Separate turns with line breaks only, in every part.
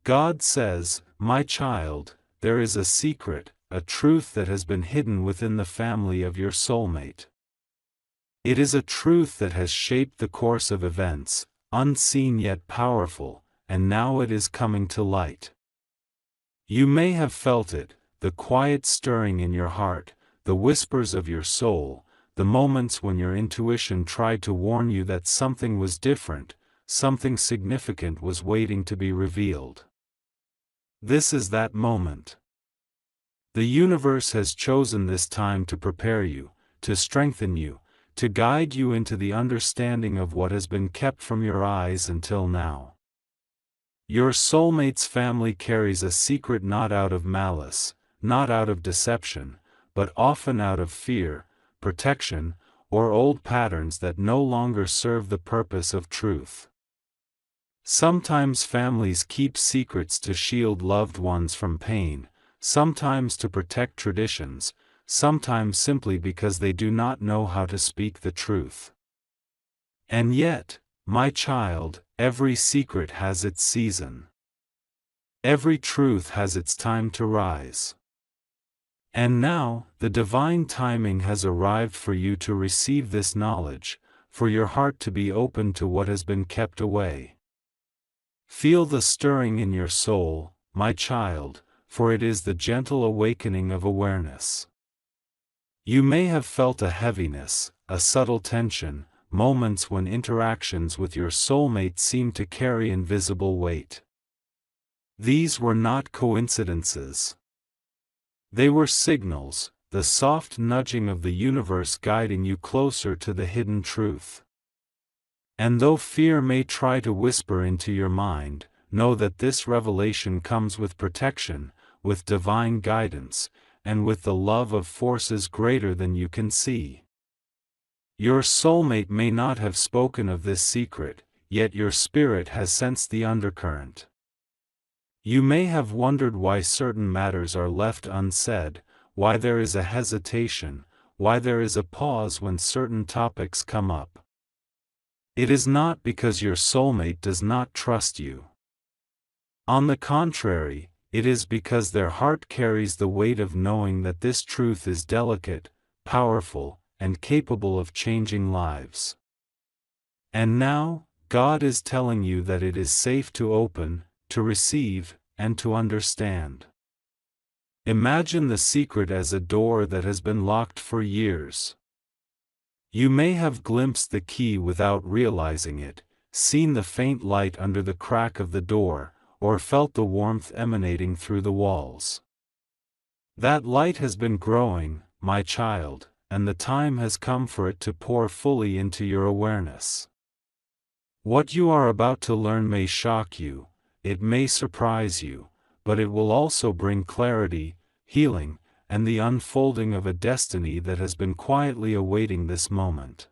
God says, "My child, there is a secret, a truth that has been hidden within the family of your soulmate. It is a truth that has shaped the course of events, unseen yet powerful, and now it is coming to light. You may have felt it, the quiet stirring in your heart, the whispers of your soul, the moments when your intuition tried to warn you that something was different, something significant was waiting to be revealed. This is that moment. The universe has chosen this time to prepare you, to strengthen you, to guide you into the understanding of what has been kept from your eyes until now. Your soulmate's family carries a secret not out of malice, not out of deception, but often out of fear, protection, or old patterns that no longer serve the purpose of truth. Sometimes families keep secrets to shield loved ones from pain, sometimes to protect traditions, sometimes simply because they do not know how to speak the truth. And yet, my child, every secret has its season. Every truth has its time to rise. And now, the divine timing has arrived for you to receive this knowledge, for your heart to be open to what has been kept away. Feel the stirring in your soul, my child, for it is the gentle awakening of awareness. You may have felt a heaviness, a subtle tension, moments when interactions with your soulmate seemed to carry invisible weight. These were not coincidences. They were signals, the soft nudging of the universe guiding you closer to the hidden truth. And though fear may try to whisper into your mind, know that this revelation comes with protection, with divine guidance, and with the love of forces greater than you can see. Your soulmate may not have spoken of this secret, yet your spirit has sensed the undercurrent. You may have wondered why certain matters are left unsaid, why there is a hesitation, why there is a pause when certain topics come up. It is not because your soulmate does not trust you. On the contrary, it is because their heart carries the weight of knowing that this truth is delicate, powerful, and capable of changing lives. And now, God is telling you that it is safe to open, to receive, and to understand. Imagine the secret as a door that has been locked for years. You may have glimpsed the key without realizing it, seen the faint light under the crack of the door, or felt the warmth emanating through the walls. That light has been growing, my child, and the time has come for it to pour fully into your awareness. What you are about to learn may shock you, it may surprise you, but it will also bring clarity, healing, and the unfolding of a destiny that has been quietly awaiting this moment.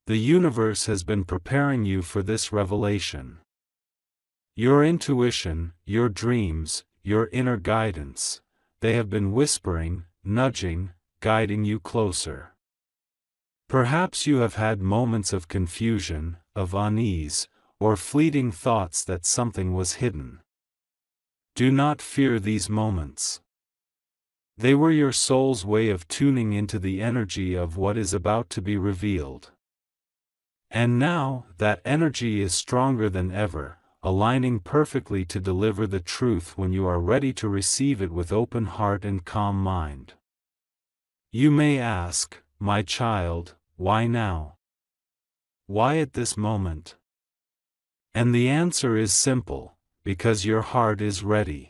The universe has been preparing you for this revelation. Your intuition, your dreams, your inner guidance, they have been whispering, nudging, guiding you closer. Perhaps you have had moments of confusion, of unease, or fleeting thoughts that something was hidden. Do not fear these moments. They were your soul's way of tuning into the energy of what is about to be revealed. And now, that energy is stronger than ever, aligning perfectly to deliver the truth when you are ready to receive it with open heart and calm mind. You may ask, my child, why now? Why at this moment? And the answer is simple, because your heart is ready.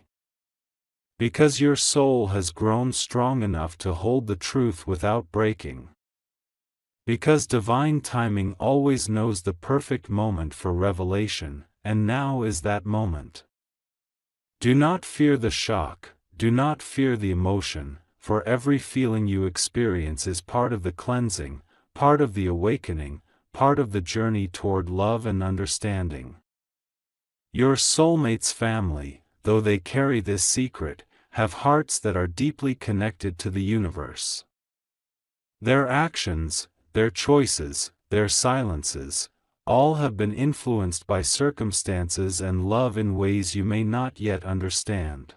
Because your soul has grown strong enough to hold the truth without breaking. Because divine timing always knows the perfect moment for revelation, and now is that moment. Do not fear the shock, do not fear the emotion, for every feeling you experience is part of the cleansing, part of the awakening, part of the journey toward love and understanding. Your soulmate's family, though they carry this secret, have hearts that are deeply connected to the universe. Their actions, their choices, their silences, all have been influenced by circumstances and love in ways you may not yet understand.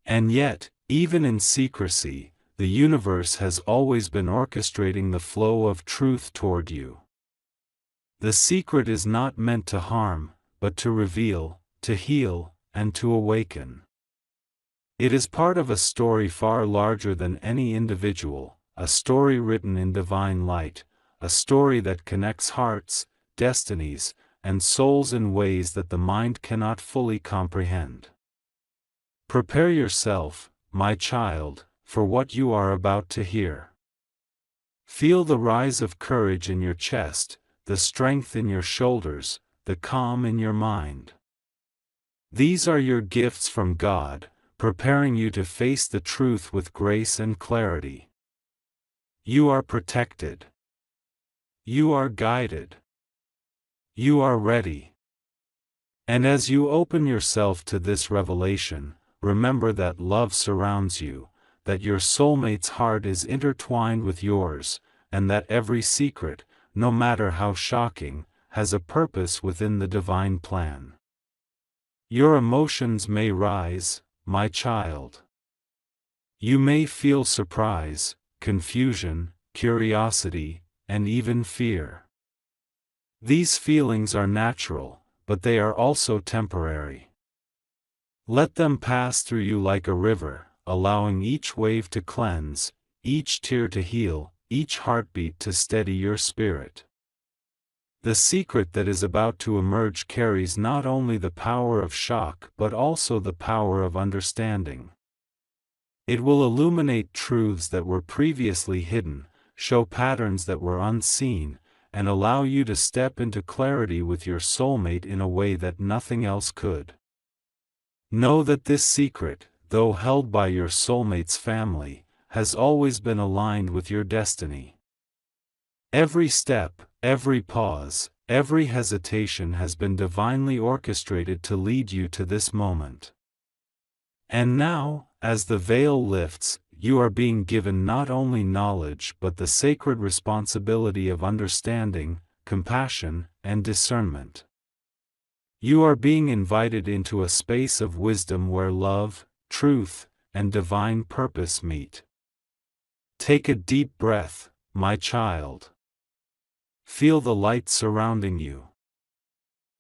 And yet, even in secrecy, the universe has always been orchestrating the flow of truth toward you. The secret is not meant to harm, but to reveal, to heal, and to awaken. It is part of a story far larger than any individual, a story written in divine light, a story that connects hearts, destinies, and souls in ways that the mind cannot fully comprehend. Prepare yourself, my child, for what you are about to hear. Feel the rise of courage in your chest, the strength in your shoulders, the calm in your mind. These are your gifts from God, preparing you to face the truth with grace and clarity. You are protected. You are guided. You are ready. And as you open yourself to this revelation, remember that love surrounds you, that your soulmate's heart is intertwined with yours, and that every secret, no matter how shocking, has a purpose within the divine plan. Your emotions may rise, my child. You may feel surprise, confusion, curiosity, and even fear. These feelings are natural, but they are also temporary. Let them pass through you like a river, allowing each wave to cleanse, each tear to heal, each heartbeat to steady your spirit. The secret that is about to emerge carries not only the power of shock but also the power of understanding. It will illuminate truths that were previously hidden, show patterns that were unseen, and allow you to step into clarity with your soulmate in a way that nothing else could. Know that this secret, though held by your soulmate's family, has always been aligned with your destiny. Every step, every pause, every hesitation has been divinely orchestrated to lead you to this moment. And now, as the veil lifts, you are being given not only knowledge but the sacred responsibility of understanding, compassion, and discernment. You are being invited into a space of wisdom where love, truth, and divine purpose meet. Take a deep breath, my child. Feel the light surrounding you.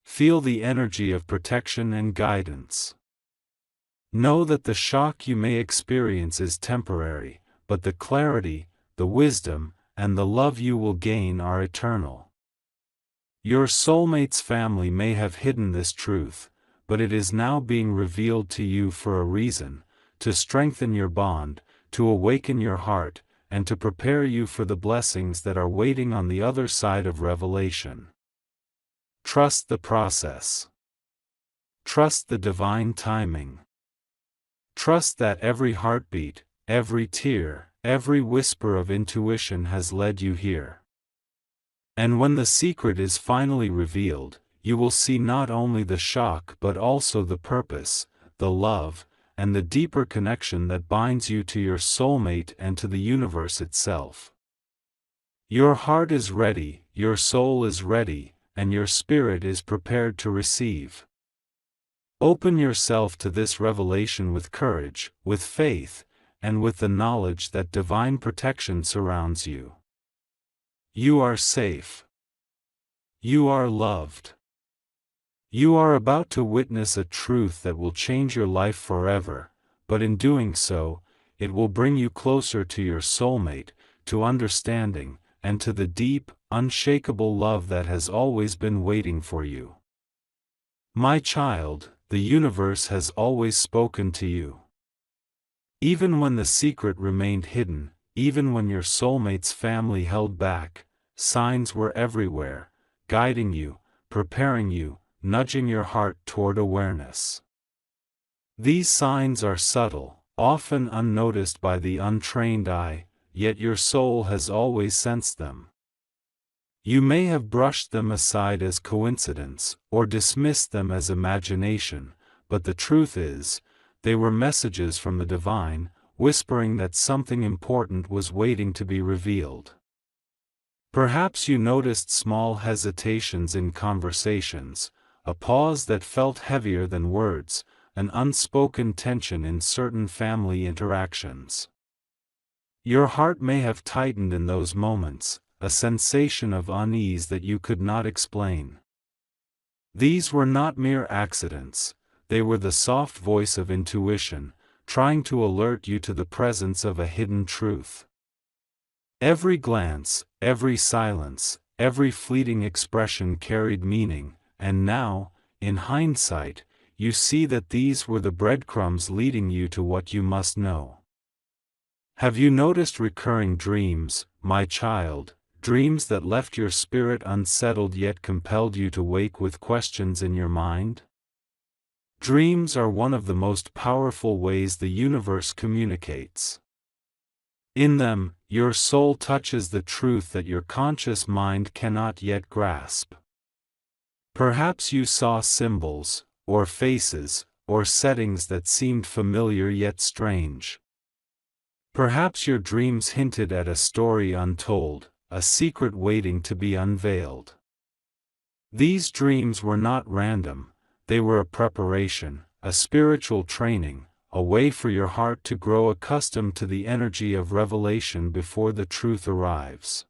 Feel the energy of protection and guidance. Know that the shock you may experience is temporary, but the clarity, the wisdom, and the love you will gain are eternal. Your soulmate's family may have hidden this truth, but it is now being revealed to you for a reason, to strengthen your bond, to awaken your heart, and to prepare you for the blessings that are waiting on the other side of revelation. Trust the process. Trust the divine timing. Trust that every heartbeat, every tear, every whisper of intuition has led you here. And when the secret is finally revealed, you will see not only the shock but also the purpose, the love, and the deeper connection that binds you to your soulmate and to the universe itself. Your heart is ready, your soul is ready, and your spirit is prepared to receive. Open yourself to this revelation with courage, with faith, and with the knowledge that divine protection surrounds you. You are safe. You are loved. You are about to witness a truth that will change your life forever, but in doing so, it will bring you closer to your soulmate, to understanding, and to the deep, unshakable love that has always been waiting for you. My child, the universe has always spoken to you. Even when the secret remained hidden, even when your soulmate's family held back, signs were everywhere, guiding you, preparing you, nudging your heart toward awareness. These signs are subtle, often unnoticed by the untrained eye, yet your soul has always sensed them. You may have brushed them aside as coincidence, or dismissed them as imagination, but the truth is, they were messages from the divine, whispering that something important was waiting to be revealed. Perhaps you noticed small hesitations in conversations, a pause that felt heavier than words, an unspoken tension in certain family interactions. Your heart may have tightened in those moments, a sensation of unease that you could not explain. These were not mere accidents, they were the soft voice of intuition, trying to alert you to the presence of a hidden truth. Every glance, every silence, every fleeting expression carried meaning, and now, in hindsight, you see that these were the breadcrumbs leading you to what you must know. Have you noticed recurring dreams, my child, dreams that left your spirit unsettled yet compelled you to wake with questions in your mind? Dreams are one of the most powerful ways the universe communicates. In them, your soul touches the truth that your conscious mind cannot yet grasp. Perhaps you saw symbols, or faces, or settings that seemed familiar yet strange. Perhaps your dreams hinted at a story untold, a secret waiting to be unveiled. These dreams were not random, they were a preparation, a spiritual training, a way for your heart to grow accustomed to the energy of revelation before the truth arrives.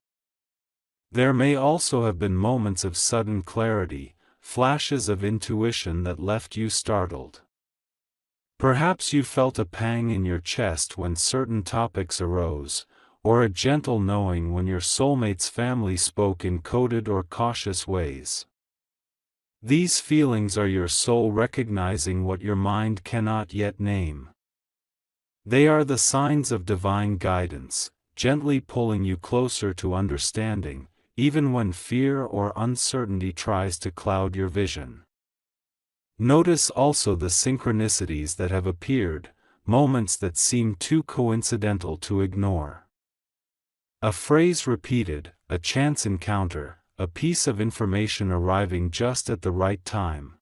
There may also have been moments of sudden clarity, flashes of intuition that left you startled. Perhaps you felt a pang in your chest when certain topics arose, or a gentle knowing when your soulmate's family spoke in coded or cautious ways. These feelings are your soul recognizing what your mind cannot yet name. They are the signs of divine guidance, gently pulling you closer to understanding, even when fear or uncertainty tries to cloud your vision. Notice also the synchronicities that have appeared, moments that seem too coincidental to ignore. A phrase repeated, a chance encounter, a piece of information arriving just at the right time.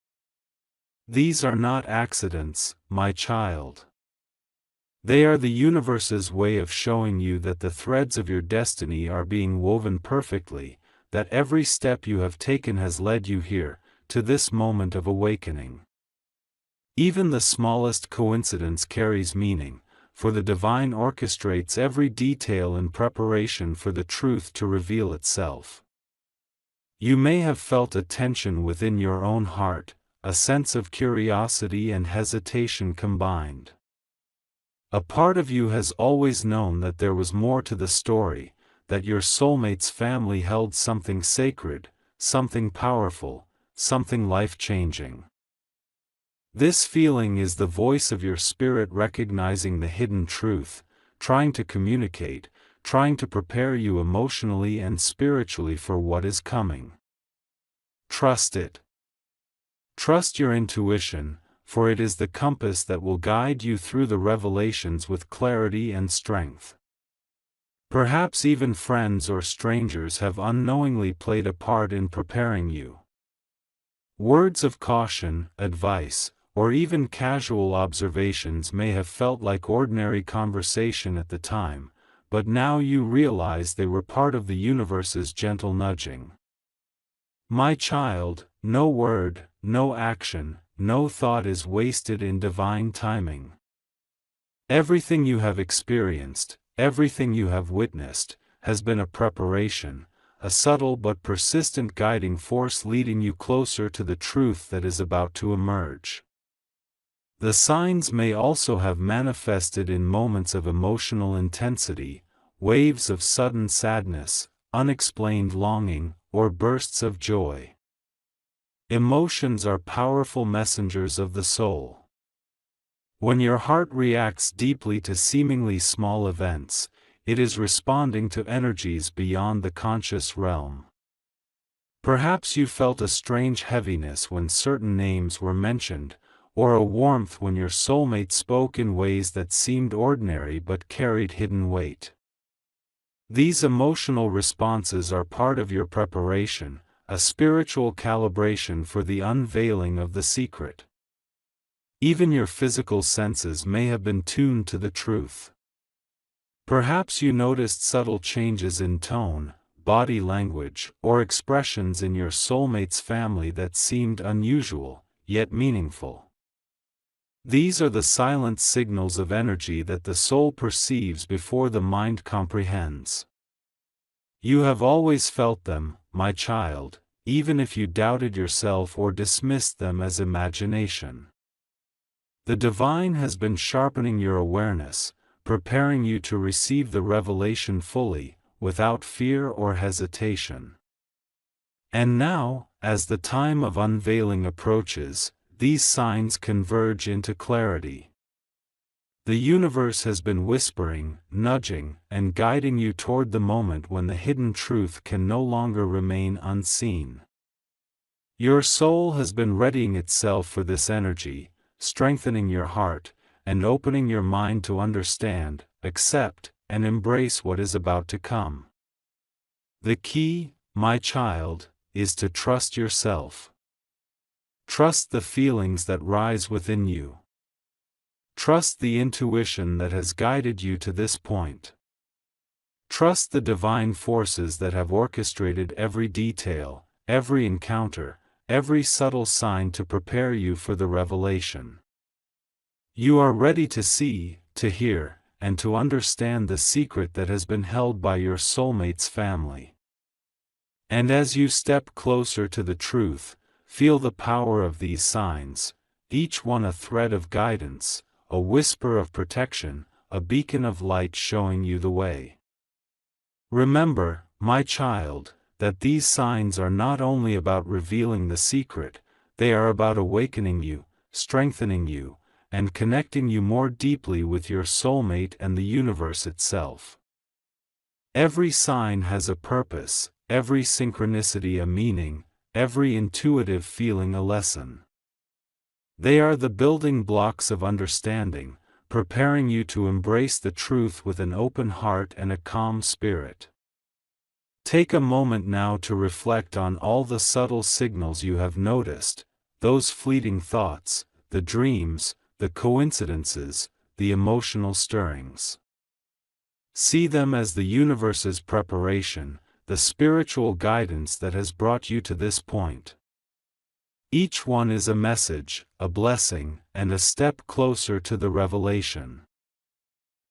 These are not accidents, my child. They are the universe's way of showing you that the threads of your destiny are being woven perfectly, that every step you have taken has led you here, to this moment of awakening. Even the smallest coincidence carries meaning, for the divine orchestrates every detail in preparation for the truth to reveal itself. You may have felt a tension within your own heart, a sense of curiosity and hesitation combined. A part of you has always known that there was more to the story, that your soulmate's family held something sacred, something powerful, something life-changing. This feeling is the voice of your spirit recognizing the hidden truth, trying to communicate, trying to prepare you emotionally and spiritually for what is coming. Trust it. Trust your intuition, for it is the compass that will guide you through the revelations with clarity and strength. Perhaps even friends or strangers have unknowingly played a part in preparing you. Words of caution, advice, or even casual observations may have felt like ordinary conversation at the time, but now you realize they were part of the universe's gentle nudging. My child, no word, no action, no thought is wasted in divine timing. Everything you have experienced, everything you have witnessed, has been a preparation, a subtle but persistent guiding force leading you closer to the truth that is about to emerge. The signs may also have manifested in moments of emotional intensity, waves of sudden sadness, unexplained longing, or bursts of joy. Emotions are powerful messengers of the soul. When your heart reacts deeply to seemingly small events, it is responding to energies beyond the conscious realm. Perhaps you felt a strange heaviness when certain names were mentioned, or a warmth when your soulmate spoke in ways that seemed ordinary but carried hidden weight. These emotional responses are part of your preparation, a spiritual calibration for the unveiling of the secret. Even your physical senses may have been tuned to the truth. Perhaps you noticed subtle changes in tone, body language, or expressions in your soulmate's family that seemed unusual, yet meaningful. These are the silent signals of energy that the soul perceives before the mind comprehends. You have always felt them, my child, even if you doubted yourself or dismissed them as imagination. The divine has been sharpening your awareness, preparing you to receive the revelation fully, without fear or hesitation. And now, as the time of unveiling approaches, these signs converge into clarity. The universe has been whispering, nudging, and guiding you toward the moment when the hidden truth can no longer remain unseen. Your soul has been readying itself for this energy, strengthening your heart, and opening your mind to understand, accept, and embrace what is about to come. The key, my child, is to trust yourself. Trust the feelings that rise within you. Trust the intuition that has guided you to this point. Trust the divine forces that have orchestrated every detail, every encounter, every subtle sign to prepare you for the revelation. You are ready to see, to hear, and to understand the secret that has been held by your soulmate's family. And as you step closer to the truth, feel the power of these signs, each one a thread of guidance, a whisper of protection, a beacon of light showing you the way. Remember, my child, that these signs are not only about revealing the secret, they are about awakening you, strengthening you, and connecting you more deeply with your soulmate and the universe itself. Every sign has a purpose, every synchronicity a meaning, every intuitive feeling a lesson. They are the building blocks of understanding, preparing you to embrace the truth with an open heart and a calm spirit. Take a moment now to reflect on all the subtle signals you have noticed, those fleeting thoughts, the dreams, the coincidences, the emotional stirrings. See them as the universe's preparation, the spiritual guidance that has brought you to this point. Each one is a message, a blessing, and a step closer to the revelation.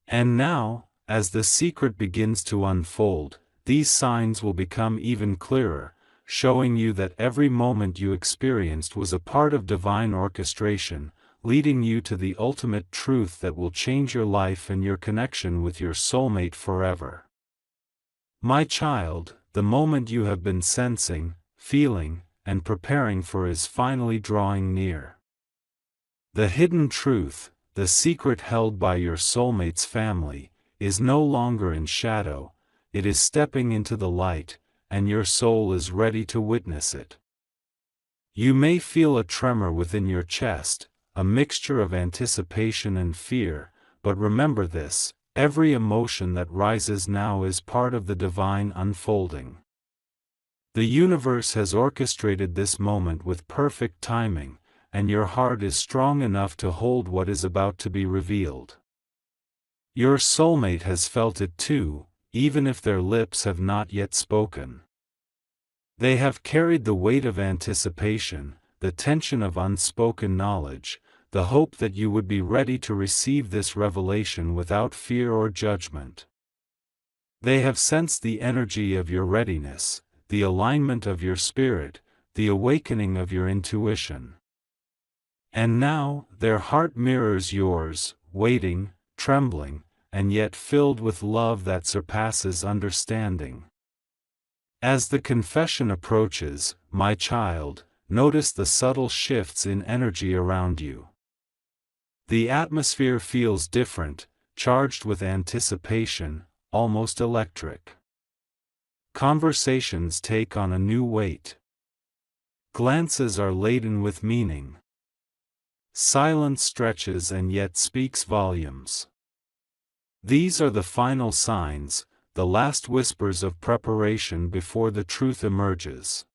And now, as the secret begins to unfold, these signs will become even clearer, showing you that every moment you experienced was a part of divine orchestration, leading you to the ultimate truth that will change your life and your connection with your soulmate forever. My child, the moment you have been sensing, feeling, and preparing for is finally drawing near. The hidden truth, the secret held by your soulmate's family, is no longer in shadow, it is stepping into the light, and your soul is ready to witness it. You may feel a tremor within your chest, a mixture of anticipation and fear, but remember this: every emotion that rises now is part of the divine unfolding. The universe has orchestrated this moment with perfect timing, and your heart is strong enough to hold what is about to be revealed. Your soulmate has felt it too, even if their lips have not yet spoken. They have carried the weight of anticipation, the tension of unspoken knowledge, the hope that you would be ready to receive this revelation without fear or judgment. They have sensed the energy of your readiness, the alignment of your spirit, the awakening of your intuition. And now, their heart mirrors yours, waiting, trembling, and yet filled with love that surpasses understanding. As the confession approaches, my child, notice the subtle shifts in energy around you. The atmosphere feels different, charged with anticipation, almost electric. Conversations take on a new weight. Glances are laden with meaning. Silence stretches and yet speaks volumes. These are the final signs, the last whispers of preparation before the truth emerges.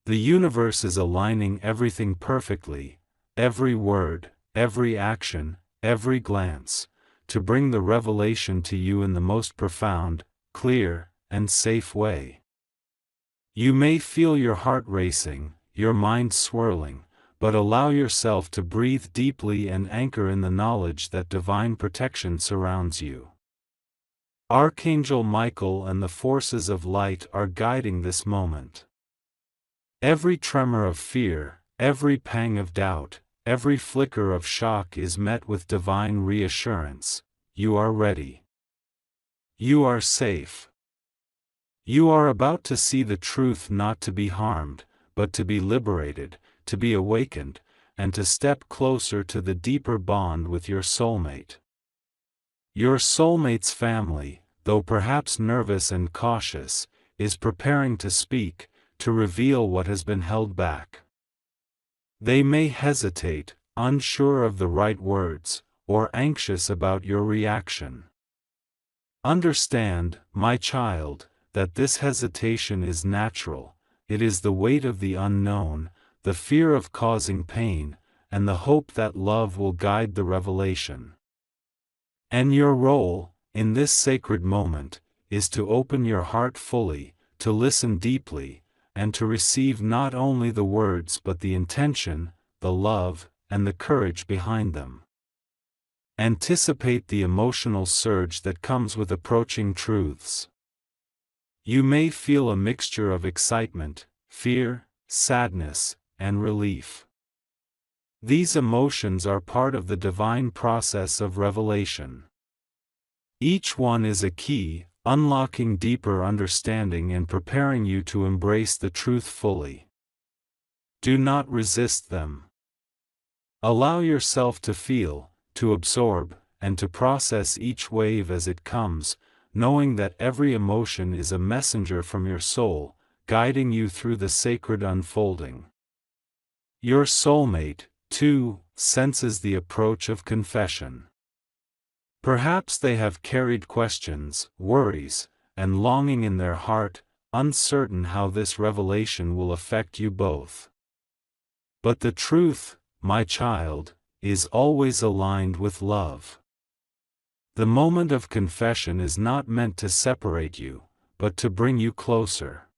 The universe is aligning everything perfectly, every word, every action, every glance, to bring the revelation to you in the most profound, clear, and safe way. You may feel your heart racing, your mind swirling, but allow yourself to breathe deeply and anchor in the knowledge that divine protection surrounds you. Archangel Michael and the forces of light are guiding this moment. Every tremor of fear, every pang of doubt, every flicker of shock is met with divine reassurance. You are ready. You are safe. You are about to see the truth, not to be harmed, but to be liberated, to be awakened, and to step closer to the deeper bond with your soulmate. Your soulmate's family, though perhaps nervous and cautious, is preparing to speak, to reveal what has been held back. They may hesitate, unsure of the right words, or anxious about your reaction. Understand, my child, that this hesitation is natural. It is the weight of the unknown, the fear of causing pain, and the hope that love will guide the revelation. And your role, in this sacred moment, is to open your heart fully, to listen deeply, and to receive not only the words but the intention, the love, and the courage behind them. Anticipate the emotional surge that comes with approaching truths. You may feel a mixture of excitement, fear, sadness, and relief. These emotions are part of the divine process of revelation. Each one is a key, unlocking deeper understanding and preparing you to embrace the truth fully. Do not resist them. Allow yourself to feel, to absorb, and to process each wave as it comes, knowing that every emotion is a messenger from your soul, guiding you through the sacred unfolding. Your soulmate, too, senses the approach of confession. Perhaps they have carried questions, worries, and longing in their heart, uncertain how this revelation will affect you both. But the truth, my child, is always aligned with love. The moment of confession is not meant to separate you, but to bring you closer.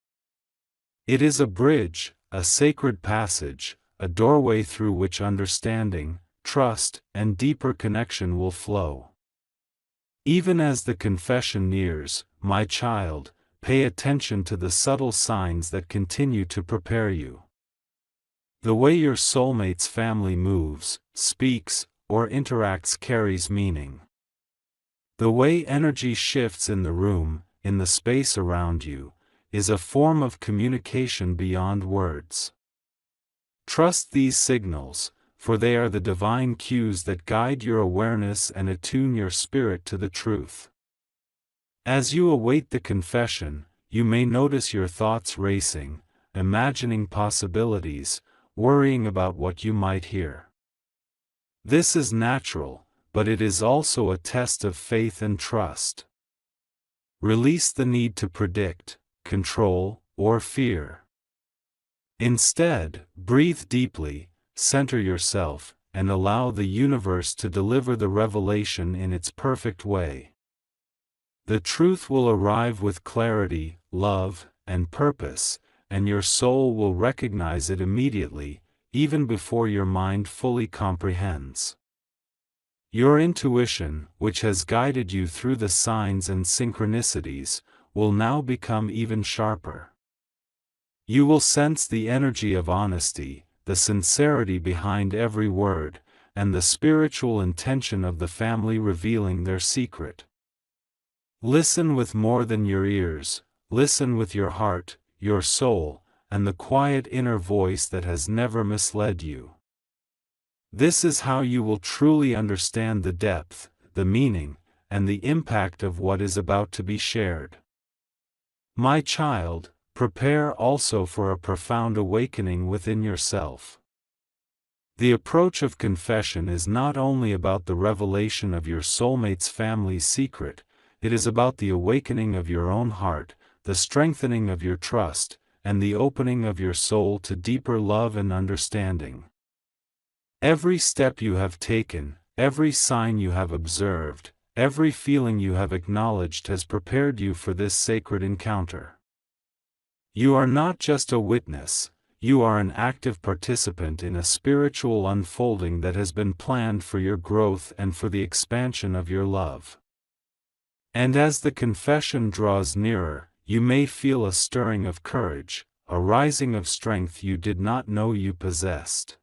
It is a bridge, a sacred passage, a doorway through which understanding, trust, and deeper connection will flow. Even as the confession nears, my child, pay attention to the subtle signs that continue to prepare you. The way your soulmate's family moves, speaks, or interacts carries meaning. The way energy shifts in the room, in the space around you, is a form of communication beyond words. Trust these signals, for they are the divine cues that guide your awareness and attune your spirit to the truth. As you await the confession, you may notice your thoughts racing, imagining possibilities, worrying about what you might hear. This is natural, but it is also a test of faith and trust. Release the need to predict, control, or fear. Instead, breathe deeply, center yourself, and allow the universe to deliver the revelation in its perfect way. The truth will arrive with clarity, love, and purpose, and your soul will recognize it immediately, even before your mind fully comprehends. Your intuition, which has guided you through the signs and synchronicities, will now become even sharper. You will sense the energy of honesty, the sincerity behind every word, and the spiritual intention of the family revealing their secret. Listen with more than your ears, listen with your heart, your soul, and the quiet inner voice that has never misled you. This is how you will truly understand the depth, the meaning, and the impact of what is about to be shared. My child, prepare also for a profound awakening within yourself. The approach of confession is not only about the revelation of your soulmate's family's secret, it is about the awakening of your own heart, the strengthening of your trust, and the opening of your soul to deeper love and understanding. Every step you have taken, every sign you have observed, every feeling you have acknowledged has prepared you for this sacred encounter. You are not just a witness, you are an active participant in a spiritual unfolding that has been planned for your growth and for the expansion of your love. And as the confession draws nearer, you may feel a stirring of courage, a rising of strength you did not know you possessed.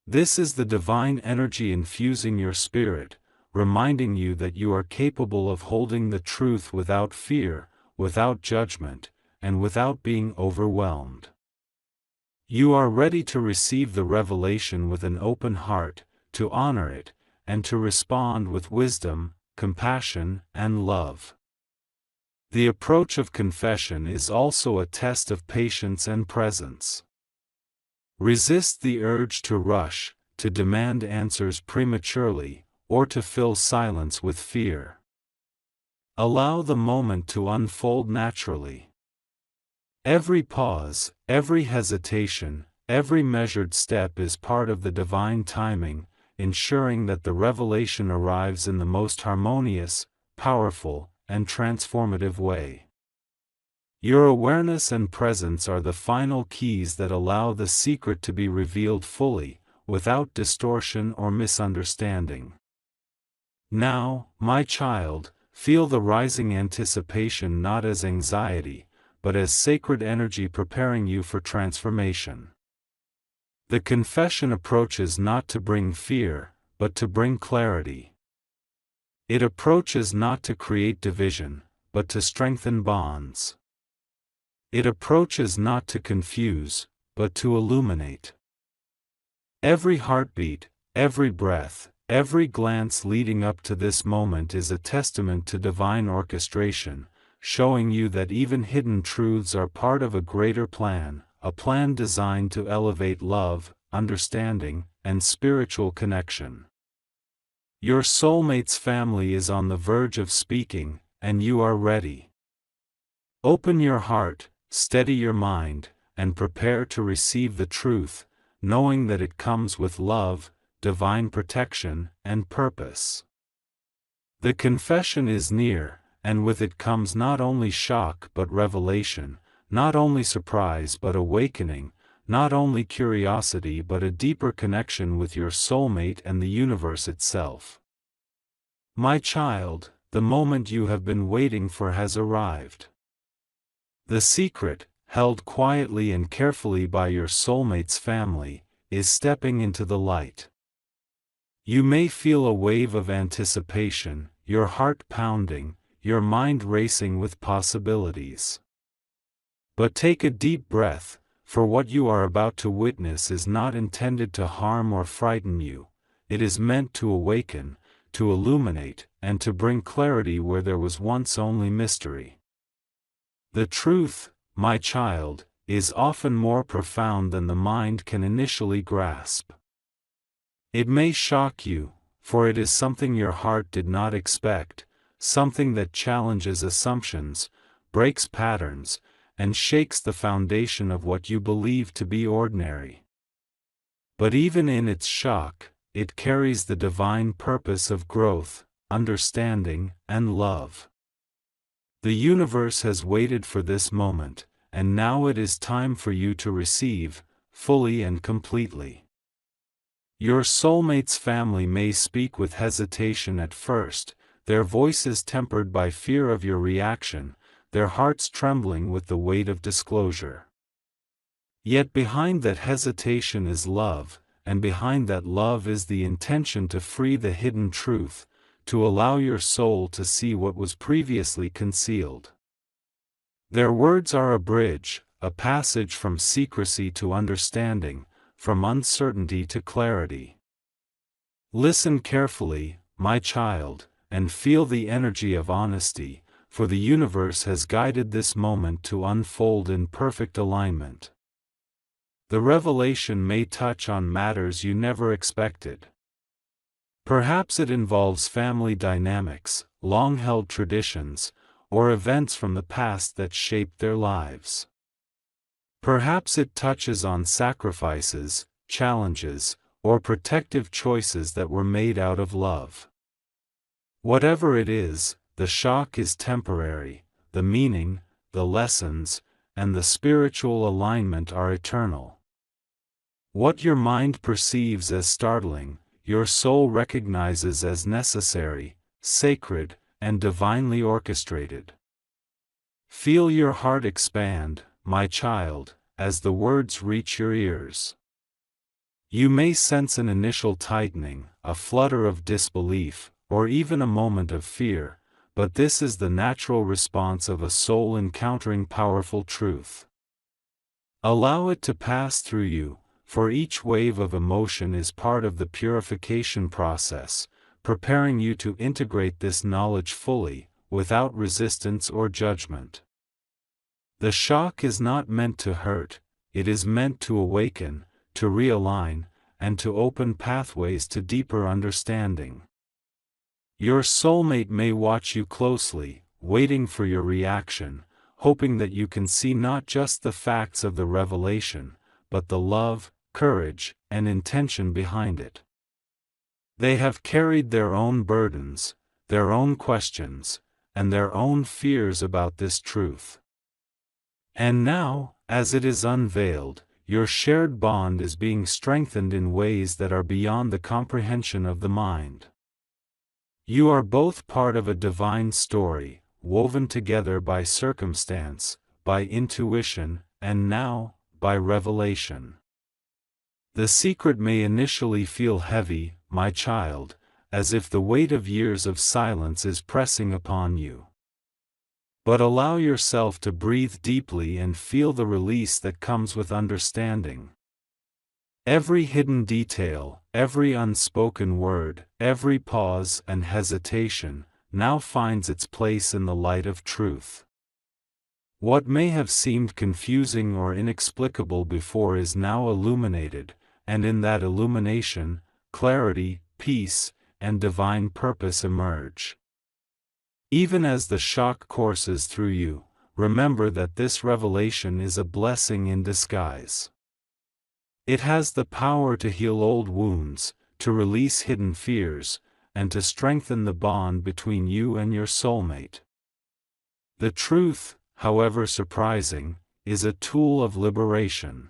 This is the divine energy infusing your spirit, reminding you that you are capable of holding the truth without fear, without judgment, and without being overwhelmed. You are ready to receive the revelation with an open heart, to honor it, and to respond with wisdom, compassion, and love. The approach of confession is also a test of patience and presence. Resist the urge to rush, to demand answers prematurely, or to fill silence with fear. Allow the moment to unfold naturally. Every pause, every hesitation, every measured step is part of the divine timing, ensuring that the revelation arrives in the most harmonious, powerful, and transformative way. Your awareness and presence are the final keys that allow the secret to be revealed fully, without distortion or misunderstanding. Now, my child, feel the rising anticipation not as anxiety, but as sacred energy preparing you for transformation. The confession approaches not to bring fear, but to bring clarity. It approaches not to create division, but to strengthen bonds. It approaches not to confuse, but to illuminate. Every heartbeat, every breath, every glance leading up to this moment is a testament to divine orchestration, showing you that even hidden truths are part of a greater plan, a plan designed to elevate love, understanding, and spiritual connection. Your soulmate's family is on the verge of speaking, and you are ready. Open your heart, steady your mind, and prepare to receive the truth, knowing that it comes with love, divine protection, and purpose. The confession is near, and with it comes not only shock but revelation, not only surprise but awakening, not only curiosity but a deeper connection with your soulmate and the universe itself. My child, the moment you have been waiting for has arrived. The secret, held quietly and carefully by your soulmate's family, is stepping into the light. You may feel a wave of anticipation, your heart pounding, your mind racing with possibilities. But take a deep breath, for what you are about to witness is not intended to harm or frighten you, it is meant to awaken, to illuminate, and to bring clarity where there was once only mystery. The truth, my child, is often more profound than the mind can initially grasp. It may shock you, for it is something your heart did not expect, something that challenges assumptions, breaks patterns, and shakes the foundation of what you believe to be ordinary. But even in its shock, it carries the divine purpose of growth, understanding, and love. The universe has waited for this moment, and now it is time for you to receive, fully and completely. Your soulmate's family may speak with hesitation at first, their voices tempered by fear of your reaction, their hearts trembling with the weight of disclosure. Yet behind that hesitation is love, and behind that love is the intention to free the hidden truth, to allow your soul to see what was previously concealed. Their words are a bridge, a passage from secrecy to understanding, from uncertainty to clarity. Listen carefully, my child, and feel the energy of honesty, for the universe has guided this moment to unfold in perfect alignment. The revelation may touch on matters you never expected. Perhaps it involves family dynamics, long-held traditions, or events from the past that shaped their lives. Perhaps it touches on sacrifices, challenges, or protective choices that were made out of love. Whatever it is, the shock is temporary, the meaning, the lessons, and the spiritual alignment are eternal. What your mind perceives as startling, your soul recognizes as necessary, sacred, and divinely orchestrated. Feel your heart expand, my child, as the words reach your ears. You may sense an initial tightening, a flutter of disbelief, or even a moment of fear, but this is the natural response of a soul encountering powerful truth. Allow it to pass through you, for each wave of emotion is part of the purification process, preparing you to integrate this knowledge fully, without resistance or judgment. The shock is not meant to hurt, it is meant to awaken, to realign, and to open pathways to deeper understanding. Your soulmate may watch you closely, waiting for your reaction, hoping that you can see not just the facts of the revelation, but the love, courage, and intention behind it. They have carried their own burdens, their own questions, and their own fears about this truth. And now, as it is unveiled, your shared bond is being strengthened in ways that are beyond the comprehension of the mind. You are both part of a divine story, woven together by circumstance, by intuition, and now, by revelation. The secret may initially feel heavy, my child, as if the weight of years of silence is pressing upon you. But allow yourself to breathe deeply and feel the release that comes with understanding. Every hidden detail, every unspoken word, every pause and hesitation, now finds its place in the light of truth. What may have seemed confusing or inexplicable before is now illuminated, and in that illumination, clarity, peace, and divine purpose emerge. Even as the shock courses through you, remember that this revelation is a blessing in disguise. It has the power to heal old wounds, to release hidden fears, and to strengthen the bond between you and your soulmate. The truth, however surprising, is a tool of liberation.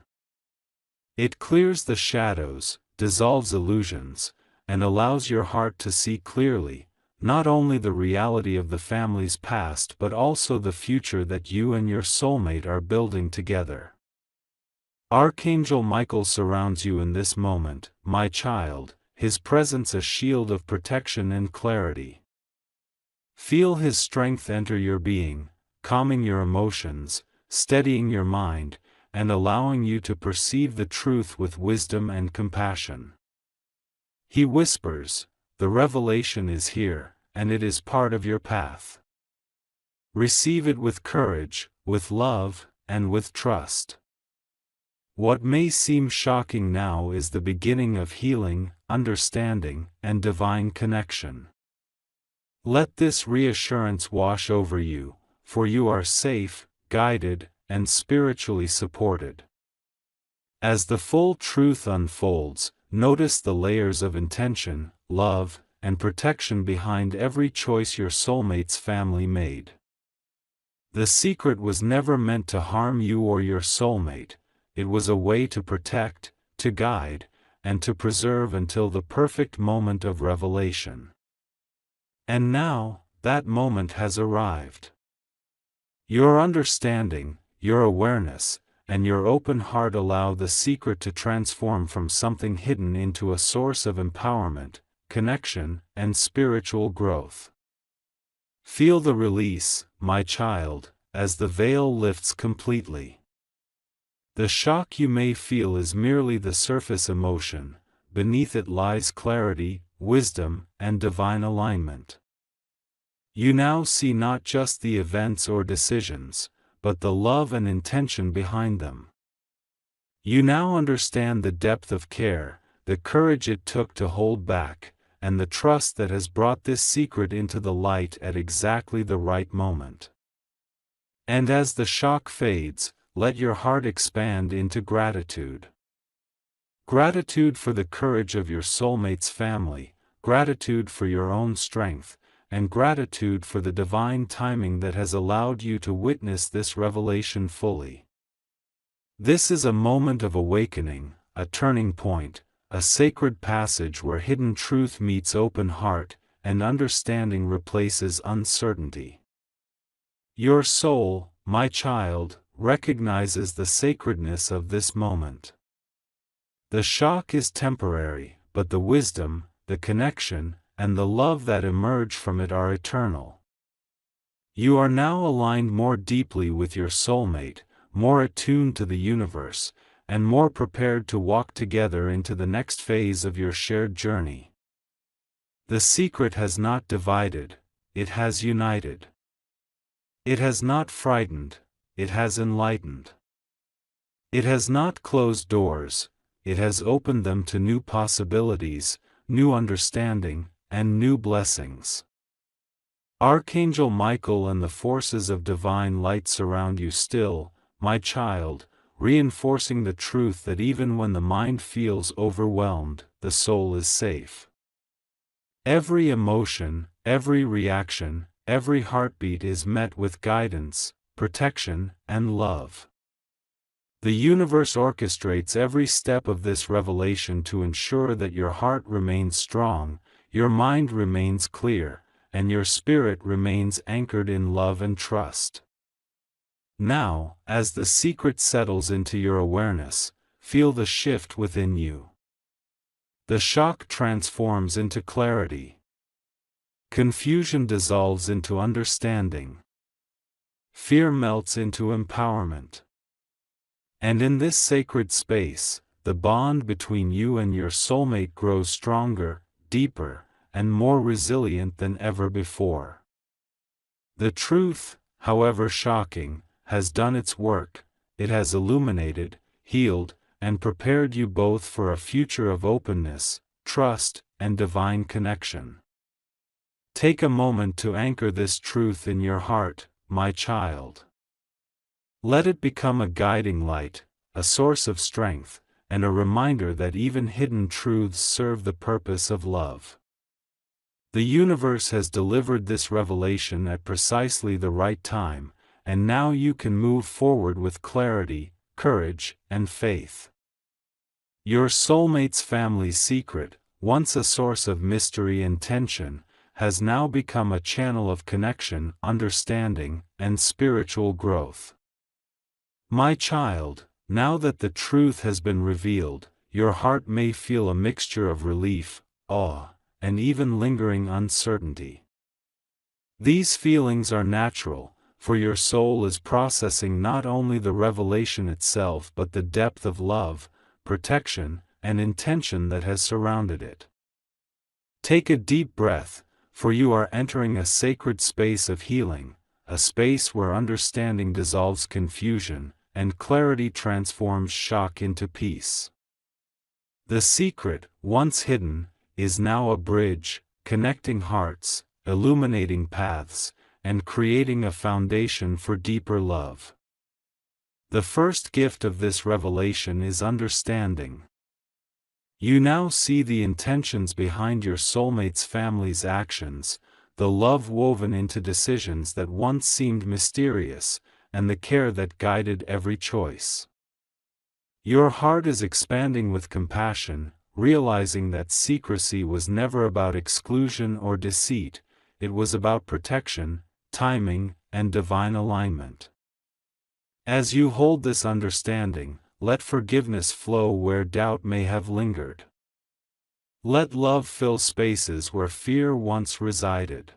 It clears the shadows, dissolves illusions, and allows your heart to see clearly, not only the reality of the family's past but also the future that you and your soulmate are building together. Archangel Michael surrounds you in this moment, my child, his presence a shield of protection and clarity. Feel his strength enter your being, calming your emotions, steadying your mind, and allowing you to perceive the truth with wisdom and compassion. He whispers, "The revelation is here, and it is part of your path. Receive it with courage, with love, and with trust." What may seem shocking now is the beginning of healing, understanding, and divine connection. Let this reassurance wash over you, for you are safe, guided, and spiritually supported. As the full truth unfolds, notice the layers of intention, love, and protection behind every choice your soulmate's family made. The secret was never meant to harm you or your soulmate. It was a way to protect, to guide, and to preserve until the perfect moment of revelation. And now, that moment has arrived. Your understanding, your awareness, and your open heart allow the secret to transform from something hidden into a source of empowerment, connection, and spiritual growth. Feel the release, my child, as the veil lifts completely. The shock you may feel is merely the surface emotion, beneath it lies clarity, wisdom, and divine alignment. You now see not just the events or decisions, but the love and intention behind them. You now understand the depth of care, the courage it took to hold back, and the trust that has brought this secret into the light at exactly the right moment. And as the shock fades, let your heart expand into gratitude. Gratitude for the courage of your soulmate's family, gratitude for your own strength, and gratitude for the divine timing that has allowed you to witness this revelation fully. This is a moment of awakening, a turning point, a sacred passage where hidden truth meets open heart, and understanding replaces uncertainty. Your soul, my child, recognizes the sacredness of this moment. The shock is temporary, but the wisdom, the connection, and the love that emerge from it are eternal. You are now aligned more deeply with your soulmate, more attuned to the universe, and more prepared to walk together into the next phase of your shared journey. The secret has not divided, it has united. It has not frightened, it has enlightened. It has not closed doors, it has opened them to new possibilities, new understanding, and new blessings. Archangel Michael and the forces of divine light surround you still, my child, reinforcing the truth that even when the mind feels overwhelmed, the soul is safe. Every emotion, every reaction, every heartbeat is met with guidance, protection, and love. The universe orchestrates every step of this revelation to ensure that your heart remains strong, your mind remains clear, and your spirit remains anchored in love and trust. Now, as the secret settles into your awareness, feel the shift within you. The shock transforms into clarity. Confusion dissolves into understanding. Fear melts into empowerment. And in this sacred space, the bond between you and your soulmate grows stronger, deeper, and more resilient than ever before. The truth, however shocking, has done its work. It has illuminated, healed, and prepared you both for a future of openness, trust, and divine connection. Take a moment to anchor this truth in your heart, my child. Let it become a guiding light, a source of strength, and a reminder that even hidden truths serve the purpose of love. The universe has delivered this revelation at precisely the right time, and now you can move forward with clarity, courage, and faith. Your soulmate's family secret, once a source of mystery and tension, has now become a channel of connection, understanding, and spiritual growth. My child, now that the truth has been revealed, your heart may feel a mixture of relief, awe, and even lingering uncertainty. These feelings are natural, for your soul is processing not only the revelation itself but the depth of love, protection, and intention that has surrounded it. Take a deep breath, for you are entering a sacred space of healing, a space where understanding dissolves confusion, and clarity transforms shock into peace. The secret, once hidden, is now a bridge, connecting hearts, illuminating paths, and creating a foundation for deeper love. The first gift of this revelation is understanding. You now see the intentions behind your soulmate's family's actions, the love woven into decisions that once seemed mysterious, and the care that guided every choice. Your heart is expanding with compassion, realizing that secrecy was never about exclusion or deceit, it was about protection, timing, and divine alignment. As you hold this understanding, let forgiveness flow where doubt may have lingered. Let love fill spaces where fear once resided.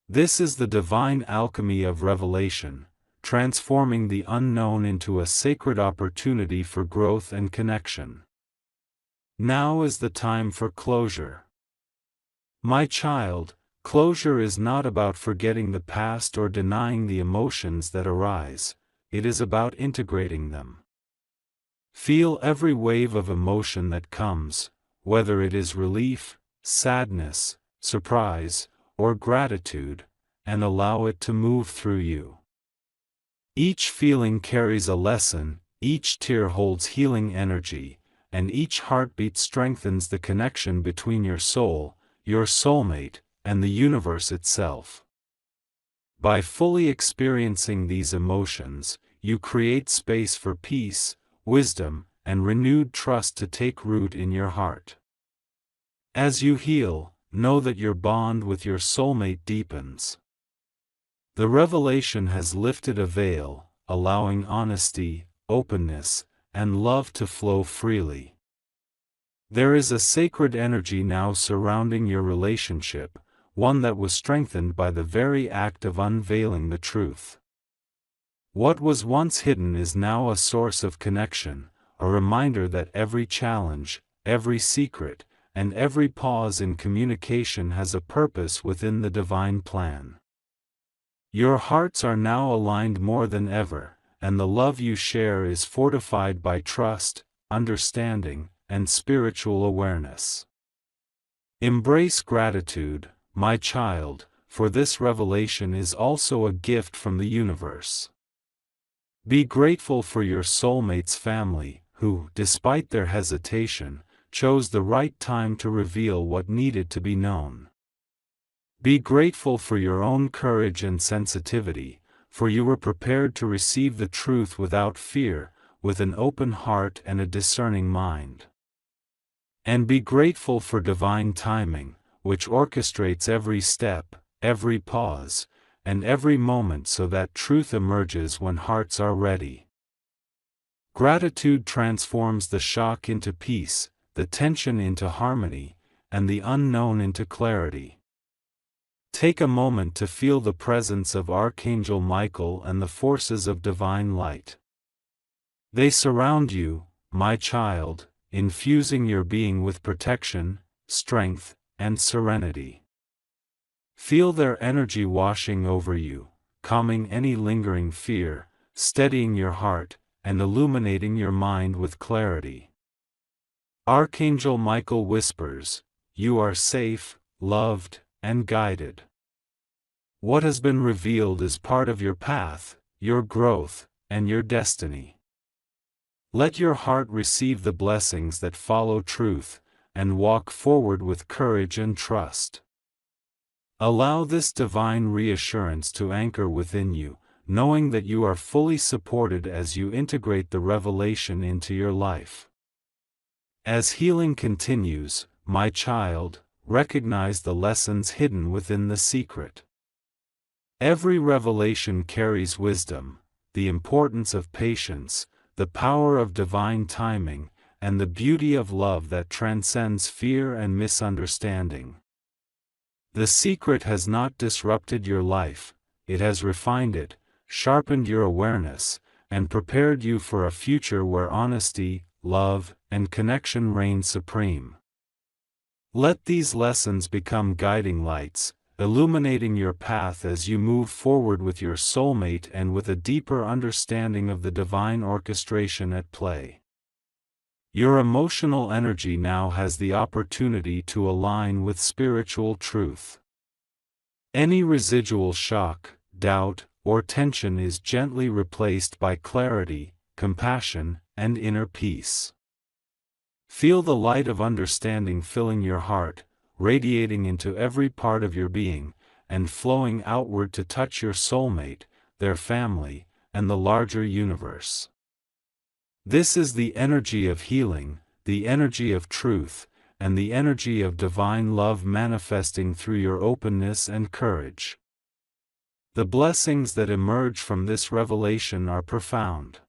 This is the divine alchemy of revelation, transforming the unknown into a sacred opportunity for growth and connection. Now is the time for closure. My child, closure is not about forgetting the past or denying the emotions that arise, it is about integrating them. Feel every wave of emotion that comes, whether it is relief, sadness, surprise, or gratitude, and allow it to move through you. Each feeling carries a lesson, each tear holds healing energy, and each heartbeat strengthens the connection between your soul, your soulmate, and the universe itself. By fully experiencing these emotions, you create space for peace, wisdom, and renewed trust to take root in your heart. As you heal, know that your bond with your soulmate deepens. The revelation has lifted a veil, allowing honesty, openness, and love to flow freely. There is a sacred energy now surrounding your relationship, one that was strengthened by the very act of unveiling the truth. What was once hidden is now a source of connection, a reminder that every challenge, every secret, and every pause in communication has a purpose within the divine plan. Your hearts are now aligned more than ever, and the love you share is fortified by trust, understanding, and spiritual awareness. Embrace gratitude, my child, for this revelation is also a gift from the universe. Be grateful for your soulmate's family, who, despite their hesitation, chose the right time to reveal what needed to be known. Be grateful for your own courage and sensitivity, for you were prepared to receive the truth without fear, with an open heart and a discerning mind. And be grateful for divine timing, which orchestrates every step, every pause, and every moment so that truth emerges when hearts are ready. Gratitude transforms the shock into peace, the tension into harmony, and the unknown into clarity. Take a moment to feel the presence of Archangel Michael and the forces of divine light. They surround you, my child, infusing your being with protection, strength, and serenity. Feel their energy washing over you, calming any lingering fear, steadying your heart, and illuminating your mind with clarity. Archangel Michael whispers, "You are safe, loved, and guided. What has been revealed is part of your path, your growth, and your destiny. Let your heart receive the blessings that follow truth, and walk forward with courage and trust." Allow this divine reassurance to anchor within you, knowing that you are fully supported as you integrate the revelation into your life. As healing continues, my child, recognize the lessons hidden within the secret. Every revelation carries wisdom, the importance of patience, the power of divine timing, and the beauty of love that transcends fear and misunderstanding. The secret has not disrupted your life, it has refined it, sharpened your awareness, and prepared you for a future where honesty, love, and connection reign supreme. Let these lessons become guiding lights, illuminating your path as you move forward with your soulmate and with a deeper understanding of the divine orchestration at play. Your emotional energy now has the opportunity to align with spiritual truth. Any residual shock, doubt, or tension is gently replaced by clarity, compassion, and inner peace. Feel the light of understanding filling your heart, radiating into every part of your being, and flowing outward to touch your soulmate, their family, and the larger universe. This is the energy of healing, the energy of truth, and the energy of divine love manifesting through your openness and courage. The blessings that emerge from this revelation are profound.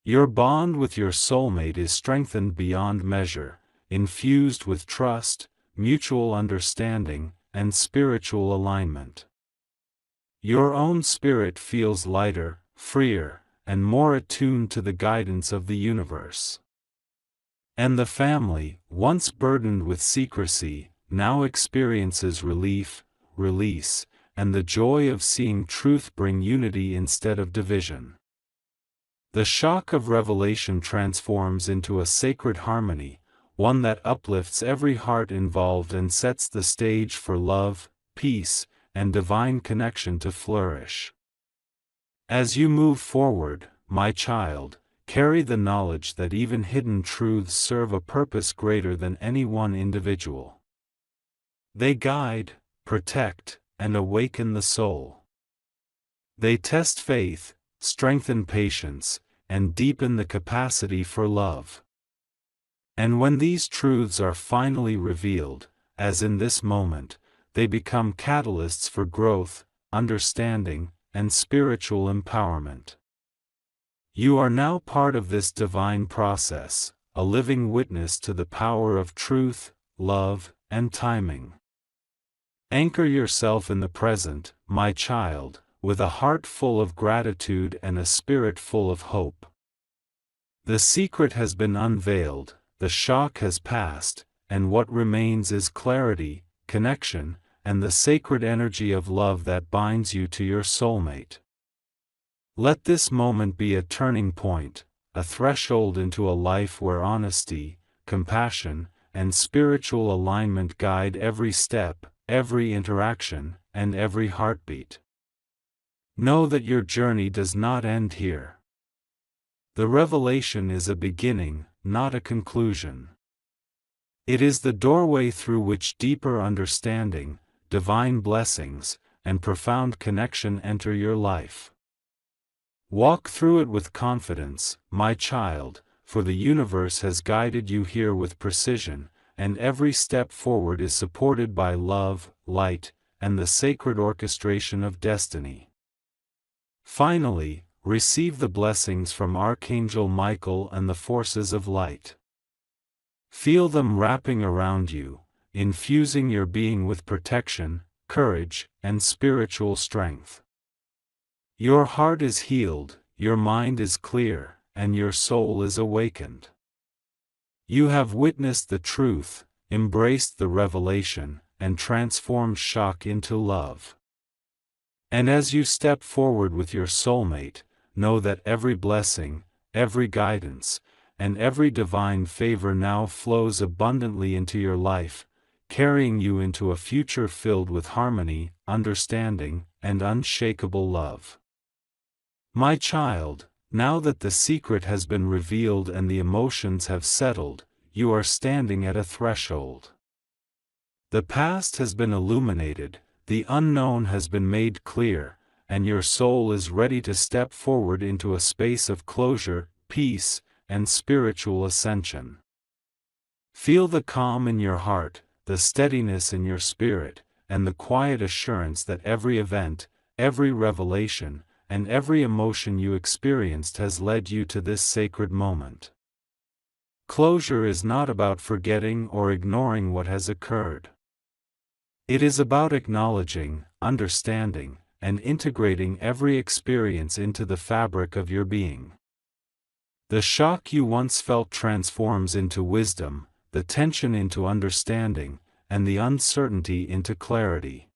Your bond with your soulmate is strengthened beyond measure, infused with trust, mutual understanding, and spiritual alignment. Your own spirit feels lighter, freer, and more attuned to the guidance of the universe. And the family, once burdened with secrecy, now experiences relief, release, and the joy of seeing truth bring unity instead of division. The shock of revelation transforms into a sacred harmony, one that uplifts every heart involved and sets the stage for love, peace, and divine connection to flourish. As you move forward, my child, carry the knowledge that even hidden truths serve a purpose greater than any one individual. They guide, protect, and awaken the soul. They test faith, strengthen patience, and deepen the capacity for love. And when these truths are finally revealed, as in this moment, they become catalysts for growth, understanding, and spiritual empowerment. You are now part of this divine process, a living witness to the power of truth, love, and timing. Anchor yourself in the present, my child, with a heart full of gratitude and a spirit full of hope. The secret has been unveiled, the shock has passed, and what remains is clarity, connection, and the sacred energy of love that binds you to your soulmate. Let this moment be a turning point, a threshold into a life where honesty, compassion, and spiritual alignment guide every step, every interaction, and every heartbeat. Know that your journey does not end here. The revelation is a beginning, not a conclusion. It is the doorway through which deeper understanding, divine blessings, and profound connection enter your life. Walk through it with confidence, my child, for the universe has guided you here with precision, and every step forward is supported by love, light, and the sacred orchestration of destiny. Finally, receive the blessings from Archangel Michael and the forces of light. Feel them wrapping around you, infusing your being with protection, courage, and spiritual strength. Your heart is healed, your mind is clear, and your soul is awakened. You have witnessed the truth, embraced the revelation, and transformed shock into love. And as you step forward with your soulmate, know that every blessing, every guidance, and every divine favor now flows abundantly into your life, carrying you into a future filled with harmony, understanding, and unshakable love. My child, now that the secret has been revealed and the emotions have settled, you are standing at a threshold. The past has been illuminated, the unknown has been made clear, and your soul is ready to step forward into a space of closure, peace, and spiritual ascension. Feel the calm in your heart, the steadiness in your spirit, and the quiet assurance that every event, every revelation, and every emotion you experienced has led you to this sacred moment. Closure is not about forgetting or ignoring what has occurred. It is about acknowledging, understanding, and integrating every experience into the fabric of your being. The shock you once felt transforms into wisdom, the tension into understanding, and the uncertainty into clarity.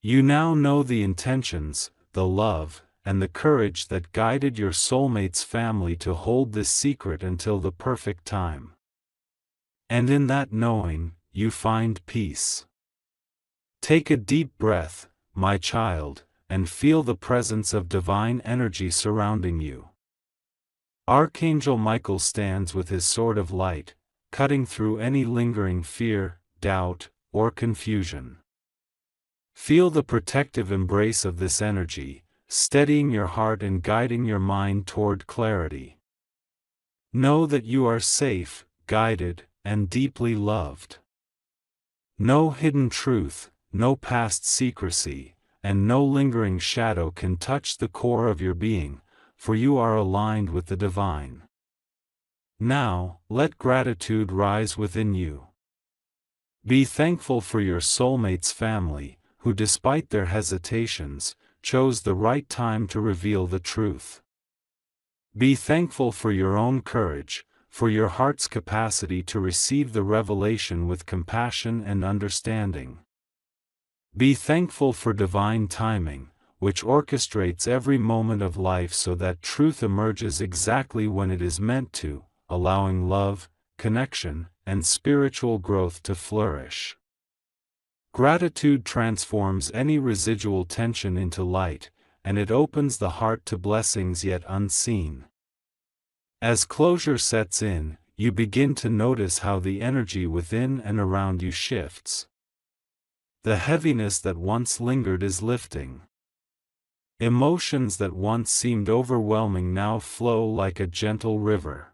You now know the intentions, the love, and the courage that guided your soulmate's family to hold this secret until the perfect time. And in that knowing, you find peace. Take a deep breath, my child, and feel the presence of divine energy surrounding you. Archangel Michael stands with his sword of light, cutting through any lingering fear, doubt, or confusion. Feel the protective embrace of this energy, steadying your heart and guiding your mind toward clarity. Know that you are safe, guided, and deeply loved. No hidden truth, no past secrecy, and no lingering shadow can touch the core of your being, for you are aligned with the divine. Now, let gratitude rise within you. Be thankful for your soulmate's family, who despite their hesitations, chose the right time to reveal the truth. Be thankful for your own courage, for your heart's capacity to receive the revelation with compassion and understanding. Be thankful for divine timing, which orchestrates every moment of life so that truth emerges exactly when it is meant to, allowing love, connection, and spiritual growth to flourish. Gratitude transforms any residual tension into light, and it opens the heart to blessings yet unseen. As closure sets in, you begin to notice how the energy within and around you shifts. The heaviness that once lingered is lifting. Emotions that once seemed overwhelming now flow like a gentle river.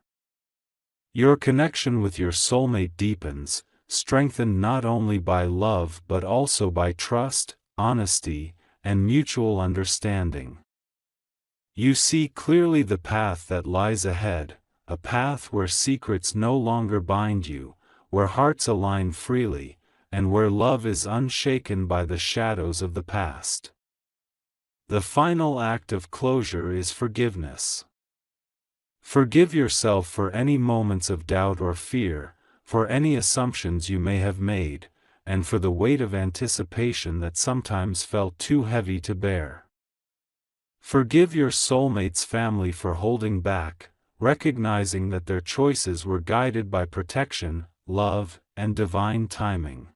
Your connection with your soulmate deepens, strengthened not only by love but also by trust, honesty, and mutual understanding. You see clearly the path that lies ahead, a path where secrets no longer bind you, where hearts align freely, and where love is unshaken by the shadows of the past. The final act of closure is forgiveness. Forgive yourself for any moments of doubt or fear, for any assumptions you may have made, and for the weight of anticipation that sometimes felt too heavy to bear. Forgive your soulmate's family for holding back, recognizing that their choices were guided by protection, love, and divine timing.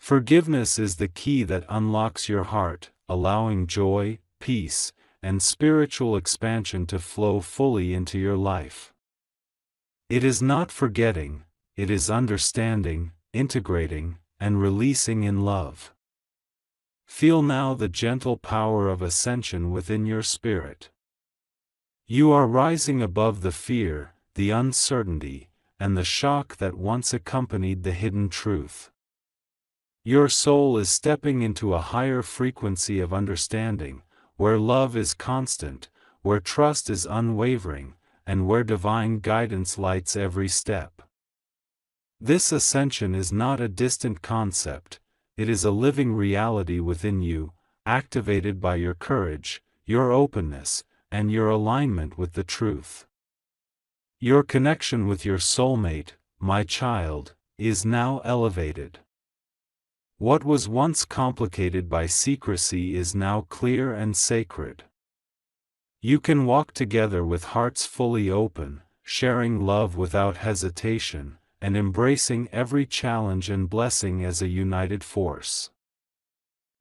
Forgiveness is the key that unlocks your heart, allowing joy, peace, and spiritual expansion to flow fully into your life. It is not forgetting, it is understanding, integrating, and releasing in love. Feel now the gentle power of ascension within your spirit. You are rising above the fear, the uncertainty, and the shock that once accompanied the hidden truth. Your soul is stepping into a higher frequency of understanding, where love is constant, where trust is unwavering, and where divine guidance lights every step. This ascension is not a distant concept, it is a living reality within you, activated by your courage, your openness, and your alignment with the truth. Your connection with your soulmate, my child, is now elevated. What was once complicated by secrecy is now clear and sacred. You can walk together with hearts fully open, sharing love without hesitation, and embracing every challenge and blessing as a united force.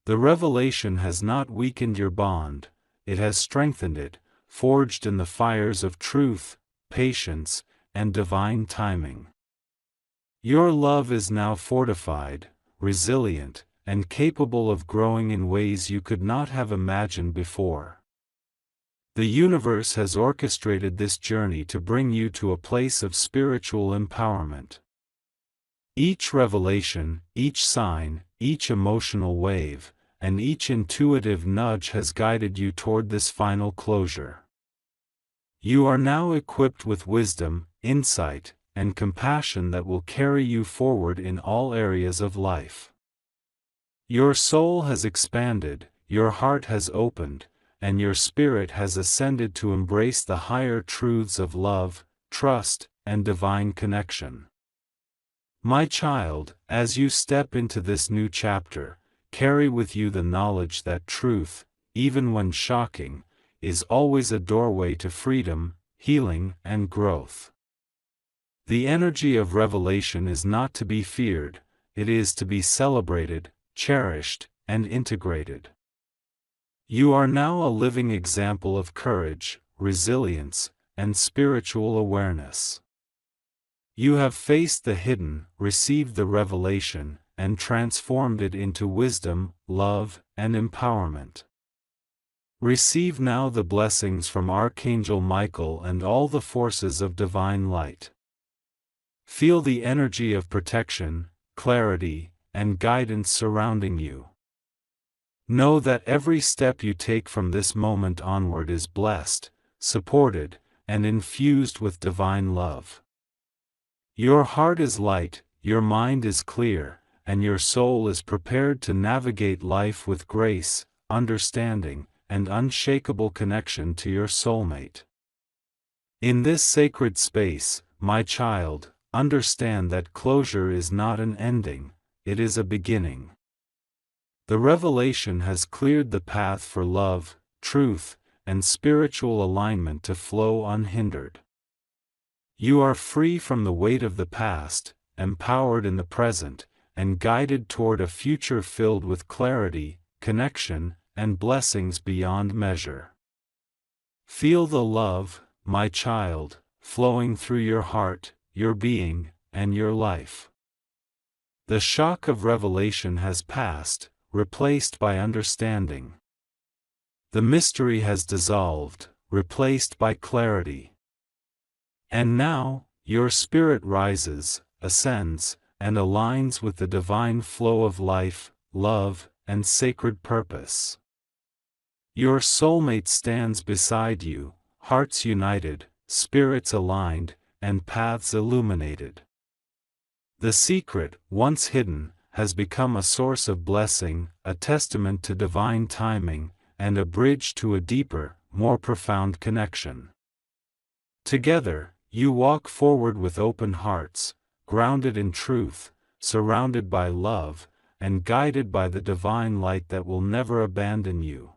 The revelation has not weakened your bond, it has strengthened it, forged in the fires of truth, patience, and divine timing. Your love is now fortified, resilient, and capable of growing in ways you could not have imagined before. The universe has orchestrated this journey to bring you to a place of spiritual empowerment. Each revelation, each sign, each emotional wave, and each intuitive nudge has guided you toward this final closure. You are now equipped with wisdom, insight, and compassion that will carry you forward in all areas of life. Your soul has expanded, your heart has opened, and your spirit has ascended to embrace the higher truths of love, trust, and divine connection. My child, as you step into this new chapter, carry with you the knowledge that truth, even when shocking, is always a doorway to freedom, healing, and growth. The energy of revelation is not to be feared, it is to be celebrated, cherished, and integrated. You are now a living example of courage, resilience, and spiritual awareness. You have faced the hidden, received the revelation, and transformed it into wisdom, love, and empowerment. Receive now the blessings from Archangel Michael and all the forces of divine light. Feel the energy of protection, clarity, and guidance surrounding you. Know that every step you take from this moment onward is blessed, supported, and infused with divine love. Your heart is light, your mind is clear, and your soul is prepared to navigate life with grace, understanding, and unshakable connection to your soulmate. In this sacred space, my child, understand that closure is not an ending, it is a beginning. The revelation has cleared the path for love, truth, and spiritual alignment to flow unhindered. You are free from the weight of the past, empowered in the present, and guided toward a future filled with clarity, connection, and blessings beyond measure. Feel the love, my child, flowing through your heart, your being, and your life. The shock of revelation has passed, replaced by understanding. The mystery has dissolved, replaced by clarity. And now, your spirit rises, ascends, and aligns with the divine flow of life, love, and sacred purpose. Your soulmate stands beside you, hearts united, spirits aligned, and paths illuminated. The secret, once hidden, has become a source of blessing, a testament to divine timing, and a bridge to a deeper, more profound connection. Together, you walk forward with open hearts, grounded in truth, surrounded by love, and guided by the divine light that will never abandon you.